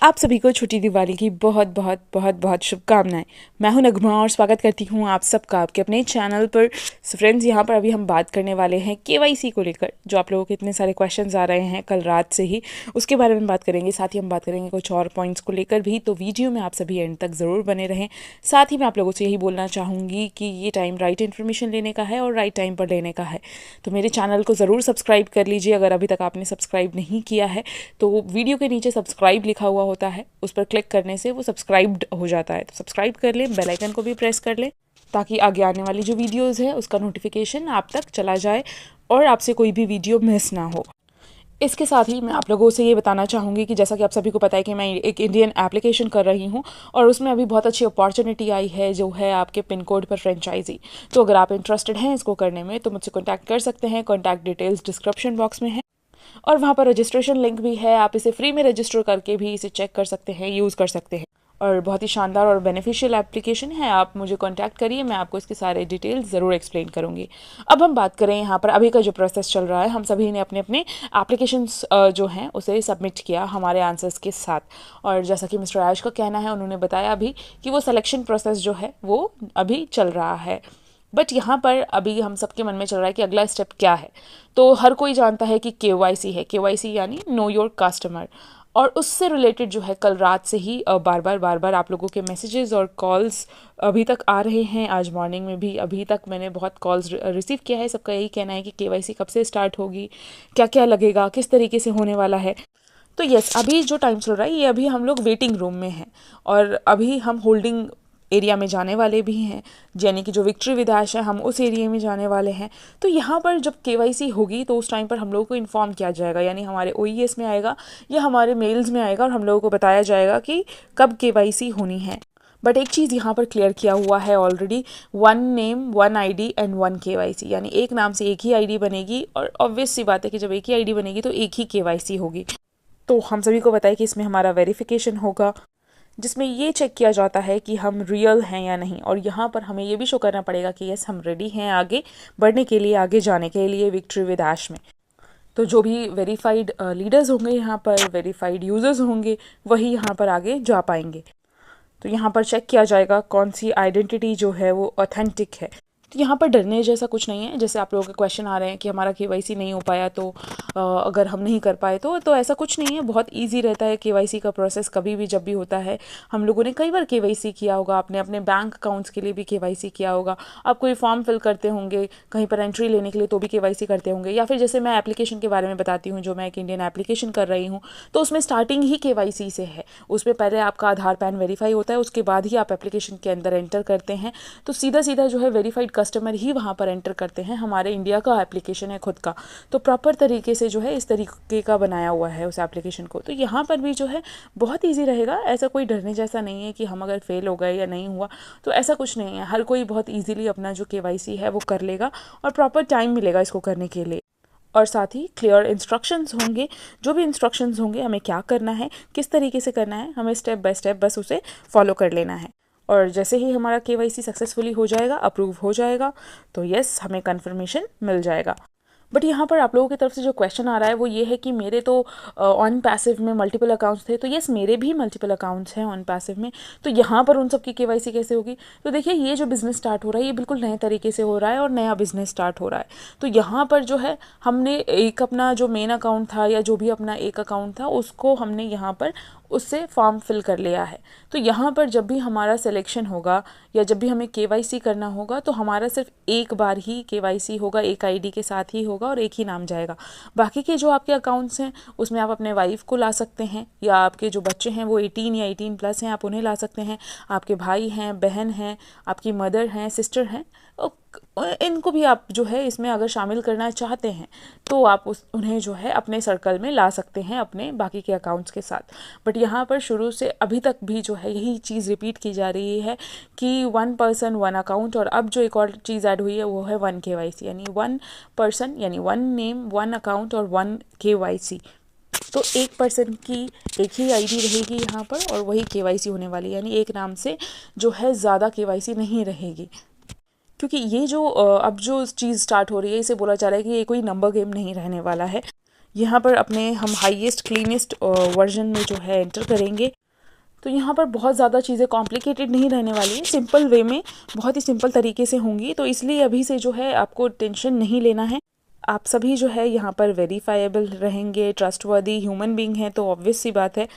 आप सभी को छोटी दिवाली की बहुत बहुत बहुत बहुत शुभकामनाएं। मैं हूं नगमा और स्वागत करती हूं आप सबका आपके अपने चैनल पर। सो फ्रेंड्स, यहाँ पर अभी हम बात करने वाले हैं केवाईसी को लेकर, जो आप लोगों के इतने सारे क्वेश्चंस आ रहे हैं कल रात से ही, उसके बारे में बात करेंगे। साथ ही हम बात करेंगे कुछ और पॉइंट्स को लेकर भी, तो वीडियो में आप सभी एंड तक ज़रूर बने रहें। साथ ही मैं आप लोगों से यही बोलना चाहूँगी कि ये टाइम राइट इन्फॉर्मेशन लेने का है और राइट टाइम पर लेने का है। तो मेरे चैनल को ज़रूर सब्सक्राइब कर लीजिए अगर अभी तक आपने सब्सक्राइब नहीं किया है। तो वीडियो के नीचे सब्सक्राइब लिखा हुआ होता है, उस पर क्लिक करने से वो सब्सक्राइब्ड हो जाता है। तो सब्सक्राइब कर लें, बेल आइकन को भी प्रेस कर लें, ताकि आगे आने वाली जो वीडियोस है उसका नोटिफिकेशन आप तक चला जाए और आपसे कोई भी वीडियो मिस ना हो। इसके साथ ही मैं आप लोगों से ये बताना चाहूँगी कि जैसा कि आप सभी को पता है कि मैं एक इंडियन एप्लीकेशन कर रही हूँ और उसमें अभी बहुत अच्छी अपॉर्चुनिटी आई है, जो है आपके पिन कोड पर फ्रेंचाइजी। तो अगर आप इंटरेस्टेड हैं इसको करने में तो मुझसे कॉन्टैक्ट कर सकते हैं। कॉन्टैक्ट डिटेल्स डिस्क्रिप्शन बॉक्स में है और वहाँ पर रजिस्ट्रेशन लिंक भी है। आप इसे फ्री में रजिस्टर करके भी इसे चेक कर सकते हैं, यूज़ कर सकते हैं और बहुत ही शानदार और बेनिफिशियल एप्लीकेशन है। आप मुझे कांटेक्ट करिए, मैं आपको इसके सारे डिटेल्स ज़रूर एक्सप्लेन करूँगी। अब हम बात करें यहाँ पर अभी का जो प्रोसेस चल रहा है, हम सभी ने अपने अपने एप्लीकेशंस जो हैं उसे सबमिट किया हमारे आंसर्स के साथ। और जैसा कि मिस्टर आयुष का कहना है, उन्होंने बताया अभी कि वो सिलेक्शन प्रोसेस जो है वो अभी चल रहा है। बट यहाँ पर अभी हम सबके मन में चल रहा है कि अगला स्टेप क्या है। तो हर कोई जानता है कि केवाईसी है, केवाईसी यानी नो योर कस्टमर। और उससे रिलेटेड जो है कल रात से ही बार बार आप लोगों के मैसेजेस और कॉल्स अभी तक आ रहे हैं। आज मॉर्निंग में भी अभी तक मैंने बहुत कॉल्स रिसीव किया है। सबका यही कहना है कि केवाईसी कब से स्टार्ट होगी, क्या क्या लगेगा, किस तरीके से होने वाला है। तो यस, अभी जो टाइम चल रहा है ये अभी हम लोग वेटिंग रूम में हैं और अभी हम होल्डिंग एरिया में जाने वाले भी हैं, यानी कि जो विक्ट्री विदाश है हम उस एरिया में जाने वाले हैं। तो यहाँ पर जब केवाईसी होगी तो उस टाइम पर हम लोगों को इन्फॉर्म किया जाएगा, यानी हमारे ओईएस में आएगा या हमारे मेल्स में आएगा और हम लोगों को बताया जाएगा कि कब केवाईसी होनी है। बट एक चीज़ यहाँ पर क्लियर किया हुआ है already, 1 name 1 ID and 1 KYC, यानी एक नाम से एक ही आईडी बनेगी। और ऑब्वियस सी बात है कि जब एक ही आईडी बनेगी तो एक ही केवाईसी होगी। तो हम सभी को पता है कि इसमें हमारा वेरिफिकेशन होगा, जिसमें ये चेक किया जाता है कि हम रियल हैं या नहीं। और यहाँ पर हमें ये भी शो करना पड़ेगा कि यस, हम रेडी हैं आगे बढ़ने के लिए, आगे जाने के लिए विक्ट्री विद ऐश में। तो जो भी वेरीफाइड लीडर्स होंगे यहाँ पर, वेरीफाइड यूज़र्स होंगे, वही यहाँ पर आगे जा पाएंगे। तो यहाँ पर चेक किया जाएगा कौन सी आइडेंटिटी जो है वो ऑथेंटिक है। तो यहाँ पर डरने जैसा कुछ नहीं है। जैसे आप लोगों के क्वेश्चन आ रहे हैं कि हमारा केवाईसी नहीं हो पाया तो अगर हम नहीं कर पाए तो ऐसा कुछ नहीं है। बहुत इजी रहता है केवाईसी का प्रोसेस, कभी भी जब भी होता है। हम लोगों ने कई बार केवाईसी किया होगा, आपने अपने बैंक अकाउंट्स के लिए भी केवाईसी किया होगा, आप कोई फॉर्म फिल करते होंगे कहीं पर एंट्री लेने के लिए तो भी केवाईसी करते होंगे, या फिर जैसे मैं एप्लीकेशन के बारे में बताती हूँ, जो मैं एक इंडियन एप्लीकेशन कर रही हूँ, तो उसमें स्टार्टिंग ही केवाईसी से है। उसमें पहले आपका आधार पैन वेरीफाई होता है, उसके बाद ही आप एप्लीकेशन के अंदर एंटर करते हैं। तो सीधा सीधा जो है वेरीफाइड कस्टमर ही वहाँ पर एंटर करते हैं। हमारे इंडिया का एप्लीकेशन है खुद का, तो प्रॉपर तरीके से जो है इस तरीके का बनाया हुआ है उस एप्लीकेशन को। तो यहाँ पर भी जो है बहुत ईजी रहेगा, ऐसा कोई डरने जैसा नहीं है कि हम अगर फेल हो गए या नहीं हुआ, तो ऐसा कुछ नहीं है। हर कोई बहुत ईजीली अपना जो केवाईसी है वो कर लेगा और प्रॉपर टाइम मिलेगा इसको करने के लिए। और साथ ही क्लियर इंस्ट्रक्शंस होंगे, जो भी इंस्ट्रक्शंस होंगे हमें क्या करना है, किस तरीके से करना है, हमें स्टेप बाय स्टेप बस उसे फॉलो कर लेना है। और जैसे ही हमारा केवाईसी सक्सेसफुली हो जाएगा, अप्रूव हो जाएगा, तो यस, हमें कन्फर्मेशन मिल जाएगा। बट यहाँ पर आप लोगों की तरफ से जो क्वेश्चन आ रहा है वो ये है कि मेरे तो ऑन पैसिव में मल्टीपल अकाउंट्स थे। तो यस, मेरे भी मल्टीपल अकाउंट्स हैं ऑन पैसिव में। तो यहाँ पर उन सब की केवाईसी कैसे होगी? तो देखिए, ये जो बिज़नेस स्टार्ट हो रहा है ये बिल्कुल नए तरीके से हो रहा है और नया बिज़नेस स्टार्ट हो रहा है। तो यहाँ पर जो है हमने एक अपना जो मेन अकाउंट था या जो भी अपना एक अकाउंट था उसको हमने यहाँ पर उससे फॉर्म फिल कर लिया है। तो यहाँ पर जब भी हमारा सिलेक्शन होगा या जब भी हमें केवाईसी करना होगा तो हमारा सिर्फ एक बार ही केवाईसी होगा, एक आईडी के साथ ही होगा और एक ही नाम जाएगा। बाकी के जो आपके अकाउंट्स हैं उसमें आप अपने वाइफ को ला सकते हैं, या आपके जो बच्चे हैं वो 18 या 18+ हैं, आप उन्हें ला सकते हैं। आपके भाई हैं, बहन हैं, आपकी मदर हैं, सिस्टर हैं, इनको भी आप जो है इसमें अगर शामिल करना चाहते हैं तो आप उन्हें जो है अपने सर्कल में ला सकते हैं अपने बाकी के अकाउंट्स के साथ। बट यहाँ पर शुरू से अभी तक भी जो है यही चीज़ रिपीट की जा रही है कि 1 पर्सन 1 अकाउंट, और अब जो एक और चीज़ ऐड हुई है वो है 1 केवाईसी, यानी 1 पर्सन यानी 1 नेम 1 अकाउंट और 1 केवाईसी। तो एक पर्सन की एक ही आईडी रहेगी यहाँ पर और वही केवाईसी होने वाली, यानी एक नाम से जो है ज़्यादा केवाईसी नहीं रहेगी। क्योंकि ये जो अब जो चीज़ स्टार्ट हो रही है इसे बोला जा रहा है कि ये कोई नंबर गेम नहीं रहने वाला है। यहाँ पर अपने हम हाईएस्ट क्लीनेस्ट वर्जन में जो है एंटर करेंगे। तो यहाँ पर बहुत ज़्यादा चीज़ें कॉम्प्लिकेटेड नहीं रहने वाली है, सिंपल वे में बहुत ही सिंपल तरीके से होंगी। तो इसलिए अभी से जो है आपको टेंशन नहीं लेना है। आप सभी जो है यहाँ पर वेरीफाइबल रहेंगे, ट्रस्टवर्दी ह्यूमन बीइंग हैं, तो ऑब्वियस सी बात है।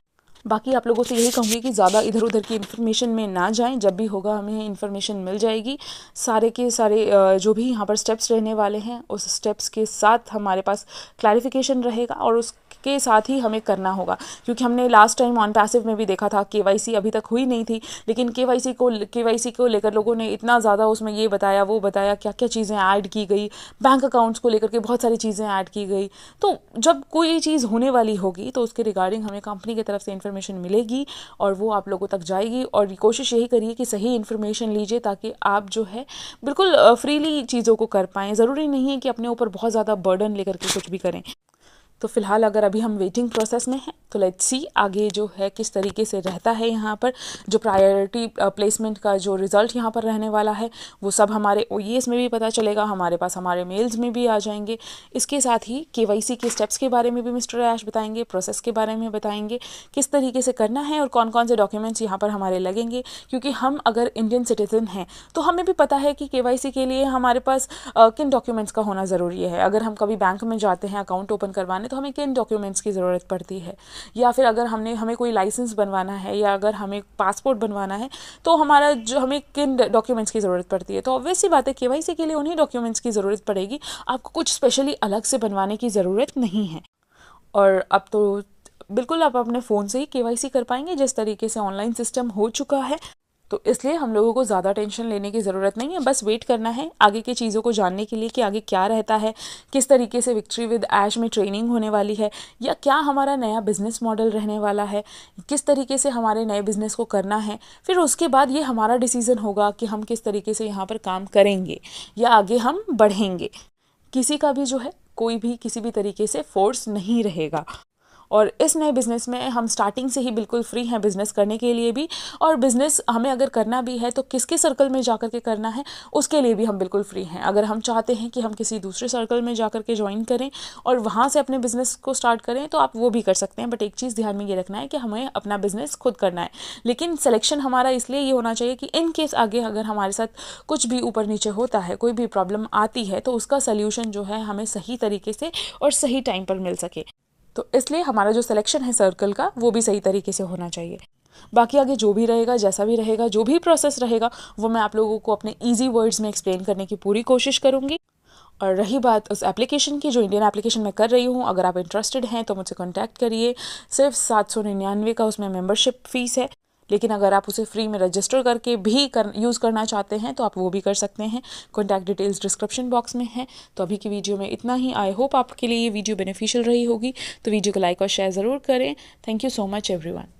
बाकी आप लोगों से यही कहूँगी कि ज़्यादा इधर उधर की इन्फॉर्मेशन में ना जाएं। जब भी होगा हमें इन्फॉर्मेशन मिल जाएगी। सारे के सारे जो भी यहाँ पर स्टेप्स रहने वाले हैं उस स्टेप्स के साथ हमारे पास क्लैरिफिकेशन रहेगा और उसके साथ ही हमें करना होगा। क्योंकि हमने लास्ट टाइम ऑन पैसिव में भी देखा था केवाईसी अभी तक हुई नहीं थी, लेकिन केवाईसी को लेकर लोगों ने इतना ज़्यादा उसमें ये बताया वो बताया, क्या क्या चीज़ें ऐड की गई, बैंक अकाउंट्स को लेकर के बहुत सारी चीज़ें ऐड की गई। तो जब कोई चीज़ होने वाली होगी तो उसके रिगार्डिंग हमें कंपनी की तरफ से इन्फॉर्मेशन मिलेगी और वो आप लोगों तक जाएगी। और कोशिश यही करिए कि सही इन्फॉर्मेशन लीजिए ताकि आप जो है बिल्कुल फ्रीली चीज़ों को कर पाएँ। ज़रूरी नहीं है कि अपने ऊपर बहुत ज़्यादा बर्डन लेकर के कुछ भी करें। तो फ़िलहाल अगर अभी हम वेटिंग प्रोसेस में हैं तो लेट्स सी आगे जो है किस तरीके से रहता है। यहाँ पर जो प्रायोरिटी प्लेसमेंट का जो रिज़ल्ट यहाँ पर रहने वाला है वो सब हमारे OES में भी पता चलेगा, हमारे पास हमारे मेल्स में भी आ जाएंगे। इसके साथ ही KYC के स्टेप्स के बारे में भी मिस्टर ऐश बताएंगे, प्रोसेस के बारे में बताएंगे, किस तरीके से करना है और कौन कौन से डॉक्यूमेंट्स यहाँ पर हमारे लगेंगे। क्योंकि हम अगर इंडियन सिटीजन हैं तो हमें भी पता है कि KYC के लिए हमारे पास किन डॉक्यूमेंट्स का होना ज़रूरी है। अगर हम कभी बैंक में जाते हैं अकाउंट ओपन करवाने तो हमें किन डॉक्यूमेंट्स की ज़रूरत पड़ती है, या फिर अगर हमें कोई लाइसेंस बनवाना है या अगर हमें पासपोर्ट बनवाना है तो हमें किन डॉक्यूमेंट्स की ज़रूरत पड़ती है। तो ऑब्वियस सी बात है KYC के लिए उन्हीं डॉक्यूमेंट्स की ज़रूरत पड़ेगी, आपको कुछ स्पेशली अलग से बनवाने की ज़रूरत नहीं है। और अब तो बिल्कुल आप अपने फ़ोन से ही KYC कर पाएंगे जिस तरीके से ऑनलाइन सिस्टम हो चुका है। तो इसलिए हम लोगों को ज़्यादा टेंशन लेने की ज़रूरत नहीं है, बस वेट करना है आगे की चीज़ों को जानने के लिए कि आगे क्या रहता है, किस तरीके से विक्ट्री विद ऐश में ट्रेनिंग होने वाली है, या क्या हमारा नया बिज़नेस मॉडल रहने वाला है, किस तरीके से हमारे नए बिज़नेस को करना है। फिर उसके बाद ये हमारा डिसीज़न होगा कि हम किस तरीके से यहाँ पर काम करेंगे या आगे हम बढ़ेंगे। किसी का भी जो है कोई भी किसी भी तरीके से फोर्स नहीं रहेगा। और इस नए बिज़नेस में हम स्टार्टिंग से ही बिल्कुल फ्री हैं बिज़नेस करने के लिए भी, और बिज़नेस हमें अगर करना भी है तो किसके सर्कल में जाकर के करना है उसके लिए भी हम बिल्कुल फ्री हैं। अगर हम चाहते हैं कि हम किसी दूसरे सर्कल में जाकर के ज्वाइन करें और वहाँ से अपने बिज़नेस को स्टार्ट करें तो आप वो भी कर सकते हैं। बट एक चीज़ ध्यान में ये रखना है कि हमें अपना बिज़नेस खुद करना है, लेकिन सिलेक्शन हमारा इसलिए ये होना चाहिए कि इन केस आगे अगर हमारे साथ कुछ भी ऊपर नीचे होता है, कोई भी प्रॉब्लम आती है, तो उसका सल्यूशन जो है हमें सही तरीके से और सही टाइम पर मिल सके। तो इसलिए हमारा जो सिलेक्शन है सर्कल का वो भी सही तरीके से होना चाहिए। बाकी आगे जो भी रहेगा, जैसा भी रहेगा, जो भी प्रोसेस रहेगा वो मैं आप लोगों को अपने ईजी वर्ड्स में एक्सप्लेन करने की पूरी कोशिश करूँगी। और रही बात उस एप्लीकेशन की, जो इंडियन एप्लीकेशन मैं कर रही हूँ, अगर आप इंटरेस्टेड हैं तो मुझसे कॉन्टैक्ट करिए। सिर्फ 799 का उसमें मेंबरशिप फ़ीस है, लेकिन अगर आप उसे फ्री में रजिस्टर करके भी यूज़ करना चाहते हैं तो आप वो भी कर सकते हैं। कॉन्टैक्ट डिटेल्स डिस्क्रिप्शन बॉक्स में है। तो अभी की वीडियो में इतना ही। आई होप आपके लिए ये वीडियो बेनिफिशियल रही होगी, तो वीडियो को लाइक और शेयर ज़रूर करें। Thank you so much everyone.